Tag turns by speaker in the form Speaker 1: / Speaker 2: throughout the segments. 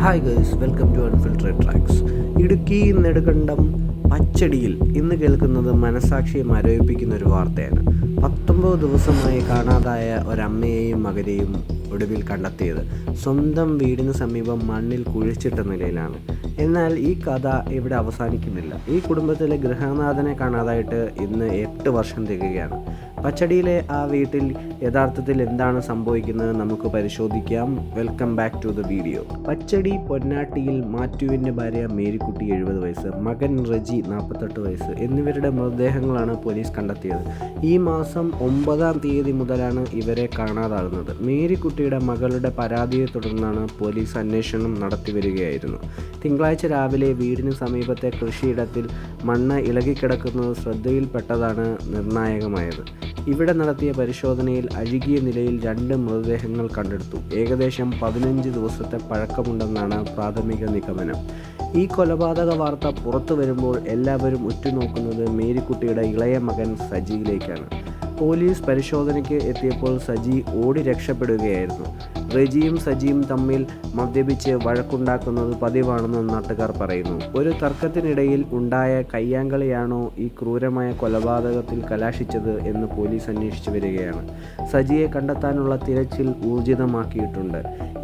Speaker 1: Hi guys, welcome to unfiltered tracks. Idukki Nedumkandam പച്ചടിയിൽ ഇന്ന് കേൾക്കുന്നത് മനസാക്ഷിയെ മരവിപ്പിക്കുന്ന ഒരു വാർത്തയാണ്. 19 ദിവസമായി കാണാതായ ഒരമ്മയെയും മകനെയും ഒടുവിൽ കണ്ടെത്തിയത് സ്വന്തം വീടിന് സമീപം മണ്ണിൽ കുഴിച്ചിട്ട നിലയിലാണ്. എന്നാൽ ഈ കഥ ഇവിടെ അവസാനിക്കുന്നില്ല. ഈ കുടുംബത്തിലെ ഗൃഹനാഥനെ കാണാതായിട്ട് ഇന്ന് 8 വർഷം തികയാണ്. പച്ചടിയിലെ ആ വീട്ടിൽ യഥാർത്ഥത്തിൽ എന്താണ് സംഭവിക്കുന്നത് നമുക്ക് പരിശോധിക്കാം. Welcome back to the video. Pachadi പൊന്നാട്ടിയിൽ മാത്യുവിൻ്റെ ഭാര്യ മേരിക്കുട്ടി 70 വയസ്സ്, മകൻ റജി 48 വയസ്സ് എന്നിവരുടെ മൃതദേഹങ്ങളാണ് പോലീസ് കണ്ടെത്തിയത്. ഈ മാസം 9-ാം തീയതി മുതലാണ് ഇവരെ കാണാതാകുന്നത്. മേരിക്കുട്ടിയുടെ മകളുടെ പരാതിയെ തുടർന്നാണ് പോലീസ് അന്വേഷണം നടത്തി വരികയായിരുന്നു. തിങ്കളാഴ്ച രാവിലെ വീടിന് സമീപത്തെ കൃഷിയിടത്തിൽ മണ്ണ് ഇളകിക്കിടക്കുന്നത് ശ്രദ്ധയിൽപ്പെട്ടതാണ് നിർണായകമായത്. ഇവിടെ നടത്തിയ പരിശോധനയിൽ അഴുകിയ നിലയിൽ 2 മൃതദേഹങ്ങൾ കണ്ടെടുത്തു. ഏകദേശം 15 ദിവസത്തെ പഴക്കമുണ്ടെന്നാണ് പ്രാഥമിക നിഗമനം. ഈ കൊലപാതക വാർത്ത പുറത്തു വരുമ്പോൾ എല്ലാവരും ഉറ്റുനോക്കുന്നത് മേരിക്കുട്ടിയുടെ ഇളയ മകൻ സജിയിലേക്കാണ്. പോലീസ് പരിശോധനയ്ക്ക് എത്തിയപ്പോൾ സജി ഓടി രക്ഷപ്പെടുകയായിരുന്നു. റജിയും സജിയും തമ്മിൽ മദ്യപിച്ച് വഴക്കുണ്ടാക്കുന്നത് പതിവാണെന്ന് നാട്ടുകാർ പറയുന്നു. ഒരു തർക്കത്തിനിടയിൽ ഉണ്ടായ കയ്യാങ്കളിയാണോ ഈ ക്രൂരമായ കൊലപാതകത്തിൽ കലാശിച്ചത് എന്ന് പോലീസ് അന്വേഷിച്ചു വരികയാണ്. സജിയെ കണ്ടെത്താനുള്ള തിരച്ചിൽ ഊർജിതമാക്കിയിട്ടുണ്ട്.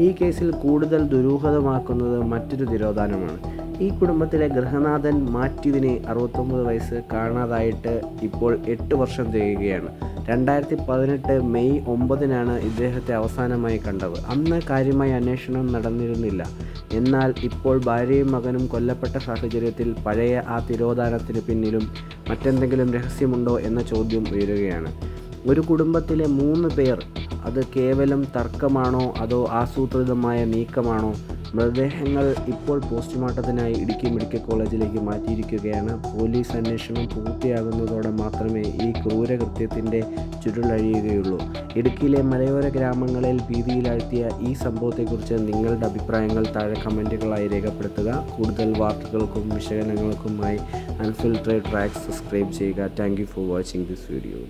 Speaker 1: ഈ കേസിൽ കൂടുതൽ ദുരൂഹതമാക്കുന്നത് മറ്റൊരു തിരോധാനമാണ്. ഈ കുടുംബത്തിലെ ഗൃഹനാഥൻ മാത്യുവിനെ 69 വയസ്സ് കാണാതായിട്ട് ഇപ്പോൾ 8 വർഷം തികയുകയാണ്. 2018 മെയ് 9-നാണ് ഇദ്ദേഹത്തെ അവസാനമായി കണ്ടത്. അന്ന് കാര്യമായ അന്വേഷണം നടന്നിരുന്നില്ല. എന്നാൽ ഇപ്പോൾ ഭാര്യയും മകനും കൊല്ലപ്പെട്ട സാഹചര്യത്തിൽ പഴയ ആ തിരോധാനത്തിന് പിന്നിലും മറ്റെന്തെങ്കിലും രഹസ്യമുണ്ടോ എന്ന ചോദ്യം ഉയരുകയാണ്. ഒരു കുടുംബത്തിലെ 3 പേർ, അത് കേവലം തർക്കമാണോ അതോ ആസൂത്രിതമായ നീക്കമാണോ? മൃതദേഹങ്ങൾ ഇപ്പോൾ പോസ്റ്റ്മോർട്ടത്തിനായി ഇടുക്കി മെഡിക്കൽ കോളേജിലേക്ക് മാറ്റിയിരിക്കുകയാണ്. പോലീസ് അന്വേഷണം പൂർത്തിയാകുന്നതോടെ മാത്രമേ ഈ ക്രൂരകൃത്യത്തിൻ്റെ ചുരുളഴിയുകയുള്ളൂ. ഇടുക്കിയിലെ മലയോര ഗ്രാമങ്ങളിൽ ഭീതിയിലാഴ്ത്തിയ ഈ സംഭവത്തെക്കുറിച്ച് നിങ്ങളുടെ അഭിപ്രായങ്ങൾ താഴെ കമൻറ്റുകളായി രേഖപ്പെടുത്തുക. കൂടുതൽ വാർത്തകൾക്കും വിശകലനങ്ങൾക്കുമായി അൺഫിൽറ്ററഡ് ട്രാക്സ് സബ്സ്ക്രൈബ് ചെയ്യുക. Thank you for watching this video.